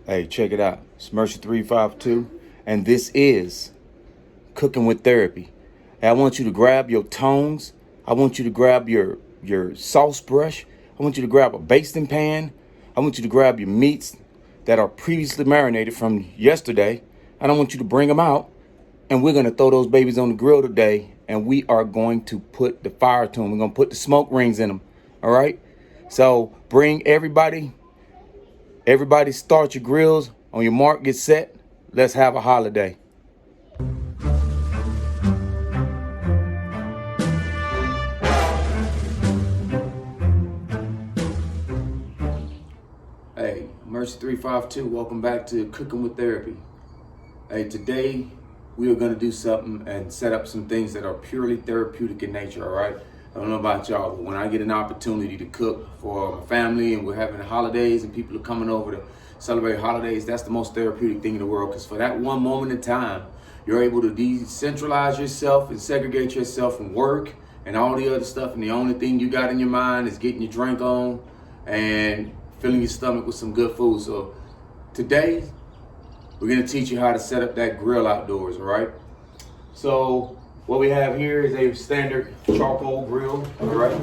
Hey, check it out. It's Mercy 352, and this is Cooking with Therapy. Hey, I want you to grab your tongs. I want you to grab your sauce brush. I want you to grab a basting pan. I want you to grab your meats that are previously marinated from yesterday, and I want you to bring them out, and we're going to throw those babies on the grill today, and we are going to put the fire to them. We're going to put the smoke rings in them, all right? So bring everybody start your grills. On your mark, get set. Let's have a holiday. Hey, Mercy 352, welcome back to Cooking with Therapy. Hey, today we are going to do something and set up some things that are purely therapeutic in nature, all right? I don't know about y'all, but when I get an opportunity to cook for my family and we're having holidays and people are coming over to celebrate holidays, that's the most therapeutic thing in the world, because for that one moment in time, you're able to decentralize yourself and segregate yourself from work and all the other stuff, and the only thing you got in your mind is getting your drink on and filling your stomach with some good food. So today, we're going to teach you how to set up that grill outdoors, all right? So what we have here is a standard charcoal grill, all right?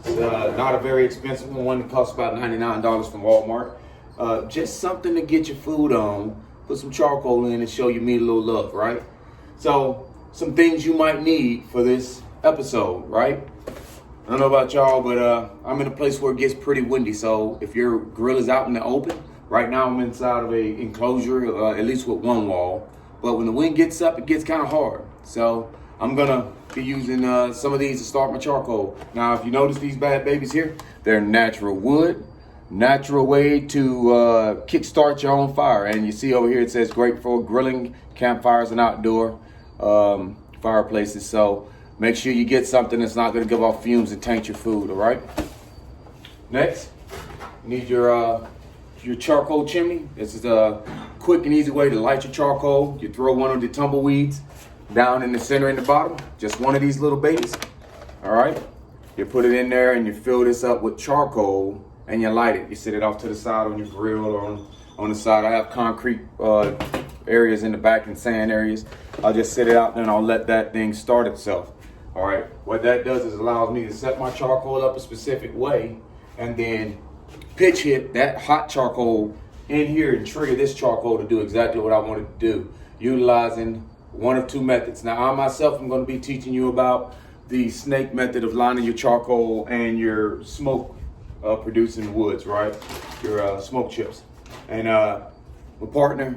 It's not a very expensive one that costs about $99 from Walmart. Just something to get your food on, put some charcoal in and show your meat a little love, right? So some things you might need for this episode, right? I don't know about y'all, but I'm in a place where it gets pretty windy. So if your grill is out in the open, right now I'm inside of a enclosure, at least with one wall. But when the wind gets up, it gets kind of hard. So I'm gonna be using some of these to start my charcoal. Now, if you notice these bad babies here, they're natural wood, natural way to kickstart your own fire. And you see over here, it says great for grilling, campfires, and outdoor fireplaces. So make sure you get something that's not gonna give off fumes and taint your food, all right? Next, you need your charcoal chimney. This is a quick and easy way to light your charcoal. You throw one of the tumbleweeds down in the center and the bottom, just one of these little babies, all right? You put it in there and you fill this up with charcoal and you light it. You set it off to the side on your grill or on the side. I have concrete areas in the back and sand areas. I'll just set it out there and I'll let that thing start itself. All right, what that does is allows me to set my charcoal up a specific way and then pitch hit that hot charcoal in here and trigger this charcoal to do exactly what I wanted to do, utilizing one of two methods. Now, I myself am going to be teaching you about the snake method of lining your charcoal and your smoke producing woods, right? Your smoke chips. And my partner,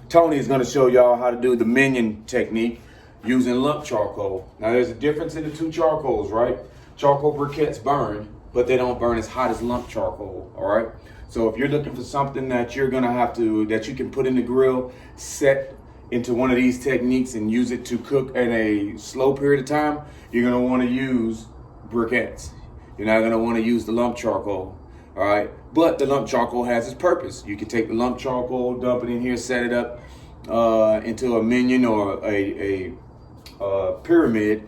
Tony, is going to show y'all how to do the minion technique using lump charcoal. Now, there's a difference in the two charcoals, right? Charcoal briquettes burn, but they don't burn as hot as lump charcoal, all right? So if you're looking for something that you're gonna have to, that you can put in the grill, set into one of these techniques and use it to cook in a slow period of time, you're gonna wanna use briquettes. You're not gonna wanna use the lump charcoal, all right? But the lump charcoal has its purpose. You can take the lump charcoal, dump it in here, set it up into a minion or a pyramid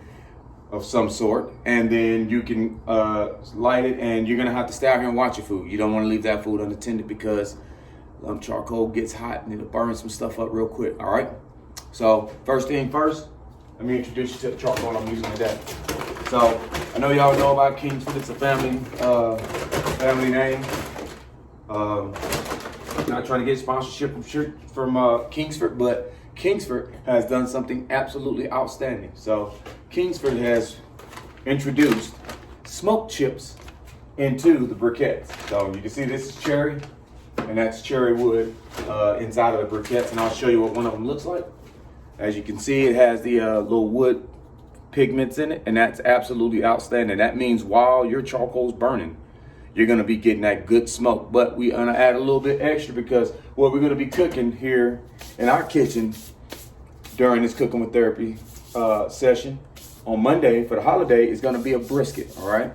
of some sort, and then you can light it, and you're gonna have to stay out here and watch your food. You don't want to leave that food unattended because lump charcoal gets hot and it'll burn some stuff up real quick, all right? So first thing first, let me introduce you to the charcoal I'm using today. So I know y'all know about Kingsford. It's a family name. Not trying to get sponsorship from Kingsford, but Kingsford has done something absolutely outstanding. So Kingsford has introduced smoke chips into the briquettes. So you can see this is cherry, and that's cherry wood inside of the briquettes, and I'll show you what one of them looks like. As you can see, it has the little wood pigments in it, and that's absolutely outstanding. That means while your charcoal's burning, you're gonna be getting that good smoke. But we're gonna add a little bit extra because what we're gonna be cooking here in our kitchen during this Cooking with Therapy session on Monday for the holiday is gonna be a brisket, all right?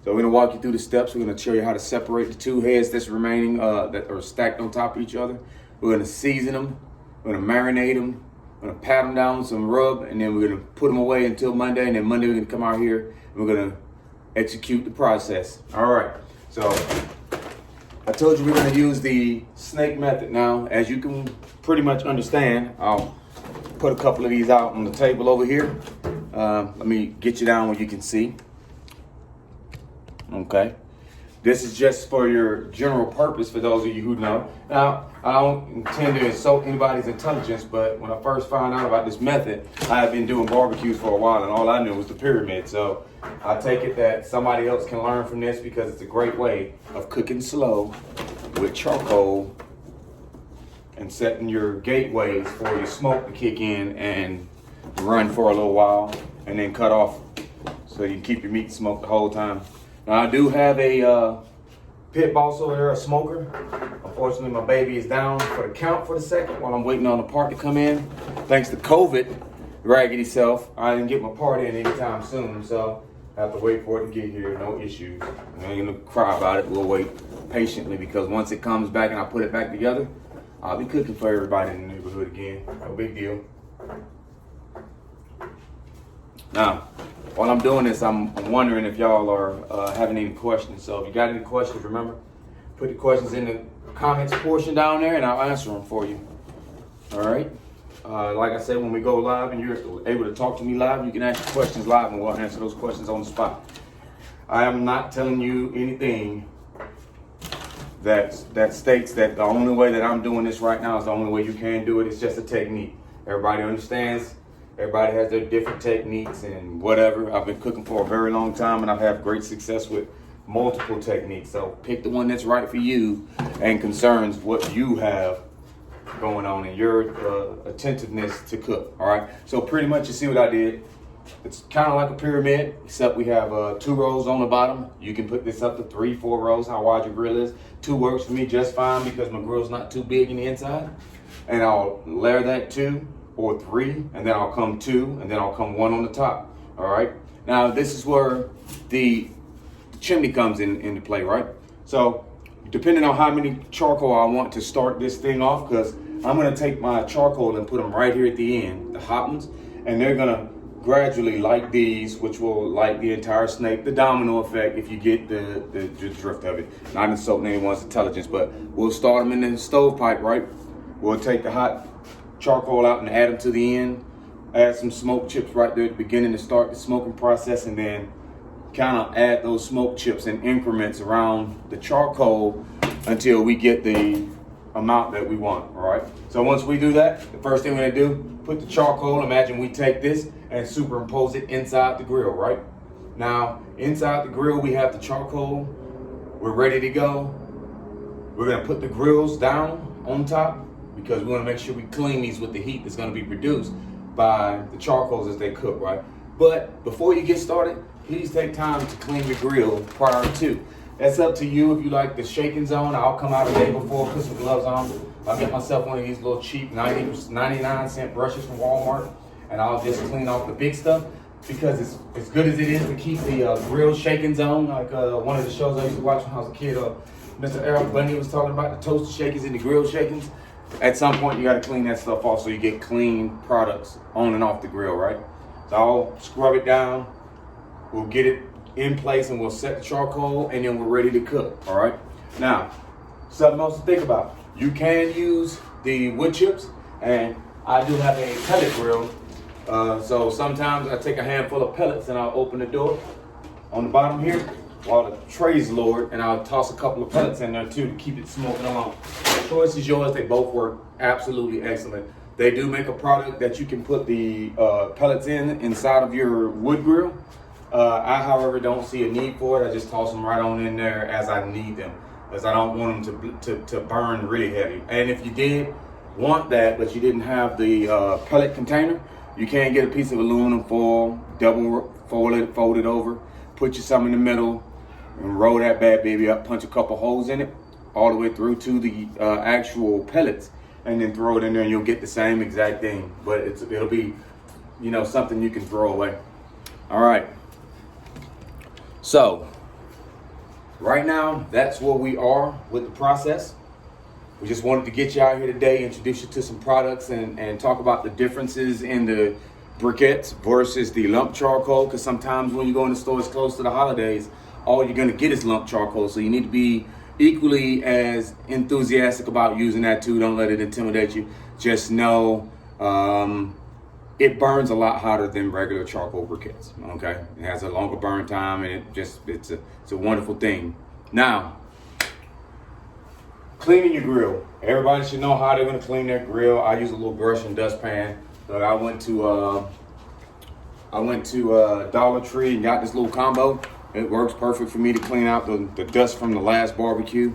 So we're gonna walk you through the steps. We're gonna show you how to separate the two heads that's remaining that are stacked on top of each other. We're gonna season them, we're gonna marinate them, we're gonna pat them down with some rub, and then we're gonna put them away until Monday, and then Monday we're gonna come out here and we're gonna execute the process. All right, so I told you we're going to use the snake method. Now, as you can pretty much understand, I'll put a couple of these out on the table over here. Let me get you down where you can see. Okay. This is just for your general purpose for those of you who know. Now, I don't intend to insult anybody's intelligence, but when I first found out about this method, I had been doing barbecues for a while and all I knew was the pyramid. So I take it that somebody else can learn from this because it's a great way of cooking slow with charcoal and setting your gateways for your smoke to kick in and run for a little while and then cut off so you can keep your meat smoked the whole time. Now I do have a pit boss over there, a smoker. Unfortunately, my baby is down for the count for the second while I'm waiting on the part to come in. Thanks to COVID, raggedy self, I didn't get my part in anytime soon, so I have to wait for it to get here, no issues. I ain't gonna cry about it, we'll wait patiently because once it comes back and I put it back together, I'll be cooking for everybody in the neighborhood again, no big deal. Now, while I'm doing this, I'm wondering if y'all are having any questions. So if you got any questions, remember, put the questions in the comments portion down there and I'll answer them for you. All right. Like I said, when we go live and you're able to talk to me live, you can ask questions live and we'll answer those questions on the spot. I am not telling you anything that states that the only way that I'm doing this right now is the only way you can do it. It's just a technique. Everybody understands. Everybody has their different techniques and whatever. I've been cooking for a very long time and I've had great success with multiple techniques. So pick the one that's right for you and concerns what you have going on in your attentiveness to cook. All right. So pretty much you see what I did. It's kind of like a pyramid, except we have 2 rows on the bottom. You can put this up to 3, 4 rows, how wide your grill is. 2 works for me just fine because my grill's not too big in the inside. And I'll layer that 2 or 3, and then I'll come 2, and then I'll come 1 on the top. All right. Now this is where the chimney comes into play, right? So depending on how many charcoal I want to start this thing off, because I'm gonna take my charcoal and put them right here at the end, the hot ones, and they're gonna gradually light these, which will light the entire snake. The domino effect, if you get the drift of it. Not insulting anyone's intelligence, but we'll start them in the stovepipe, right? We'll take the hot charcoal out and add them to the end, add some smoke chips right there at the beginning to start the smoking process, and then kind of add those smoke chips in increments around the charcoal until we get the amount that we want. All right, so once we do that, the first thing we're gonna do, put the charcoal, imagine we take this and superimpose it inside the grill. Right now, inside the grill we have the charcoal, we're ready to go. We're gonna put the grills down on top because we want to make sure we clean these with the heat that's going to be produced by the charcoals as they cook, right? But before you get started, please take time to clean your grill prior to. That's up to you. If you like the shaking zone, I'll come out a day before, put some gloves on. I'll get myself one of these little cheap 99-cent brushes from Walmart, and I'll just clean off the big stuff because it's as good as it is to keep the grill shaking zone. Like one of the shows I used to watch when I was a kid, Mr. Errol Bundy was talking about the toaster shakers and the grill shakings. At some point, you got to clean that stuff off so you get clean products on and off the grill, right? So I'll scrub it down. We'll get it in place and we'll set the charcoal and then we're ready to cook, all right? Now, something else to think about. You can use the wood chips, and I do have a pellet grill. So sometimes I take a handful of pellets and I'll open the door on the bottom here while the tray's lowered, and I'll toss a couple of pellets in there too to keep it smoking along. The choice is yours. They both work absolutely excellent. They do make a product that you can put the pellets inside of your wood grill. I, however, don't see a need for it. I just toss them right on in there as I need them, because I don't want them to burn really heavy. And if you did want that, but you didn't have the pellet container, you can get a piece of aluminum foil, double fold it over, put you some in the middle, and roll that bad baby up, punch a couple holes in it, all the way through to the actual pellets, and then throw it in there and you'll get the same exact thing. But it'll be, something you can throw away. All right. So, right now, that's where we are with the process. We just wanted to get you out here today, introduce you to some products and talk about the differences in the briquettes versus the lump charcoal, because sometimes when you go in the stores close to the holidays, all you're going to get is lump charcoal. So you need to be equally as enthusiastic about using that too. Don't let it intimidate you. Just know it burns a lot hotter than regular charcoal briquettes. Okay, it has a longer burn time, and it's a wonderful thing. Now, cleaning your grill. Everybody should know how they're gonna clean their grill. I use a little brush and dustpan. But I went to Dollar Tree and got this little combo. It works perfect for me to clean out the dust from the last barbecue.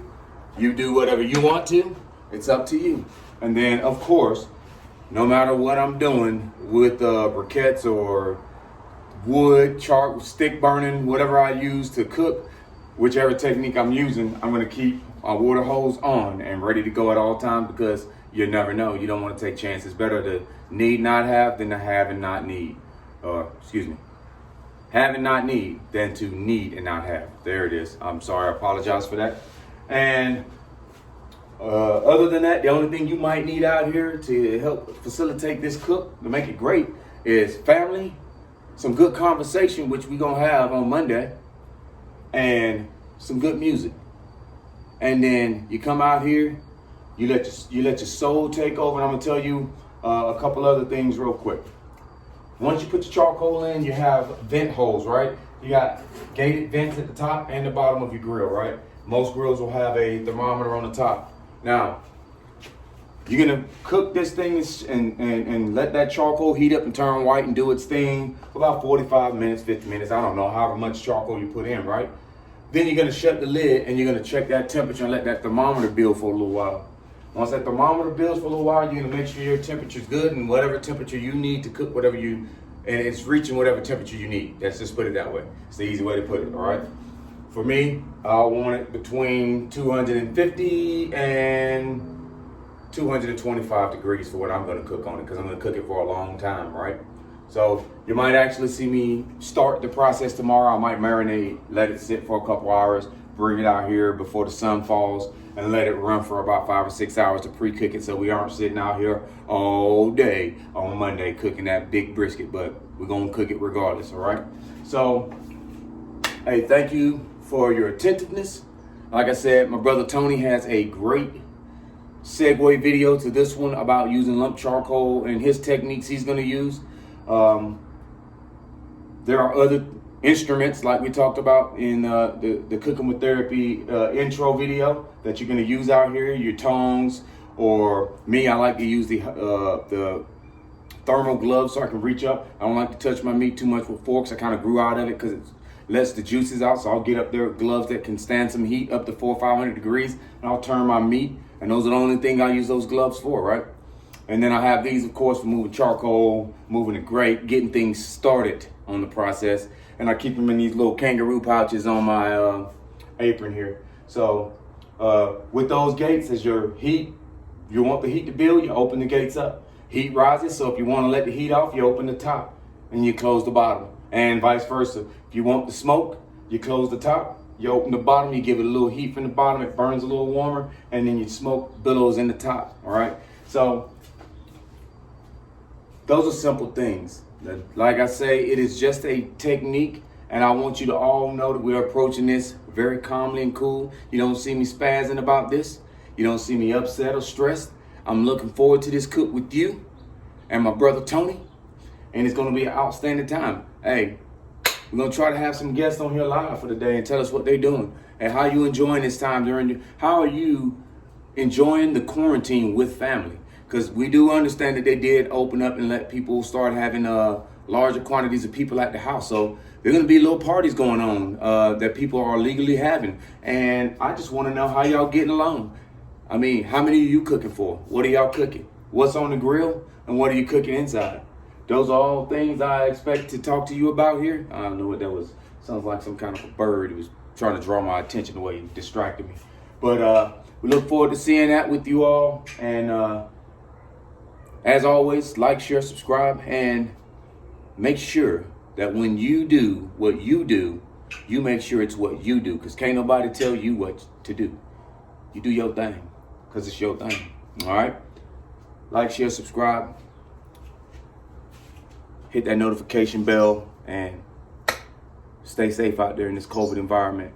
You do whatever you want to. It's up to you. And then, of course, no matter what I'm doing with briquettes or wood, charcoal, stick burning, whatever I use to cook, whichever technique I'm using, I'm gonna keep my water hose on and ready to go at all times, because you never know. You don't want to take chances. Better to need not have than to have and not need. Have and not need than to need and not have. There it is. I'm sorry. I apologize for that. And other than that, the only thing you might need out here to help facilitate this cook, to make it great, is family, some good conversation, which we're going to have on Monday, and some good music. And then you come out here, you let your soul take over. And I'm gonna tell you a couple other things real quick. Once you put your charcoal in, you have vent holes, right? You got gated vents at the top and the bottom of your grill, right? Most grills will have a thermometer on the top. Now, you're gonna cook this thing and let that charcoal heat up and turn white and do its thing for about 45 minutes, 50 minutes. I don't know, however much charcoal you put in, right? Then you're gonna shut the lid and you're gonna check that temperature and let that thermometer build for a little while. Once that thermometer builds for a little while, you're gonna make sure your temperature's good, and whatever temperature you need to cook and it's reaching whatever temperature you need. Let's just put it that way. It's the easy way to put it, all right? For me, I want it between 250 and 225 degrees for what I'm gonna cook on it, because I'm gonna cook it for a long time, right? So you might actually see me start the process tomorrow. I might marinate, let it sit for a couple hours, bring it out here before the sun falls, and let it run for about 5 or 6 hours to pre-cook it, so we aren't sitting out here all day on Monday cooking that big brisket. But we're gonna cook it regardless, all right? So, hey, thank you for your attentiveness. Like I said, my brother Tony has a great segue video to this one about using lump charcoal and his techniques he's gonna use. There are other instruments like we talked about in the Cooking with Therapy intro video that you're going to use out here. Your tongs, or me, I like to use the thermal gloves so I can reach up. I don't like to touch my meat too much with forks. I kind of grew out of it because it lets the juices out. So I'll get up there with gloves that can stand some heat up to 400 or 500 degrees, and I'll turn my meat. And those are the only thing I use those gloves for, right? And then I have these, of course, for moving charcoal, moving the grate, getting things started on the process. And I keep them in these little kangaroo pouches on my apron here. So with those gates, as your heat, you want the heat to build, you open the gates up. Heat rises, so if you want to let the heat off, you open the top and you close the bottom. And vice versa. If you want the smoke, you close the top, you open the bottom, you give it a little heat from the bottom, it burns a little warmer, and then your smoke billows in the top, all right? So those are simple things. Like I say, it is just a technique, and I want you to all know that we're approaching this very calmly and cool. You don't see me spazzing about this. You don't see me upset or stressed. I'm looking forward to this cook with you and my brother Tony, and it's going to be an outstanding time. Hey, we're going to try to have some guests on here live for the day and tell us what they're doing and how you enjoying this time how are you enjoying the quarantine with family? Because we do understand that they did open up and let people start having larger quantities of people at the house. So there are going to be little parties going on that people are legally having. And I just want to know how y'all getting along. I mean, how many are you cooking for? What are y'all cooking? What's on the grill? And what are you cooking inside? Those are all things I expect to talk to you about here. I don't know what that was. Sounds like some kind of a bird. It was trying to draw my attention away and distracted me. But we look forward to seeing that with you all. And as always, like, share, subscribe, and make sure that when you do what you do, you make sure it's what you do, because can't nobody tell you what to do. You do your thing, because it's your thing. All right? Like, share, subscribe. Hit that notification bell, and stay safe out there in this COVID environment.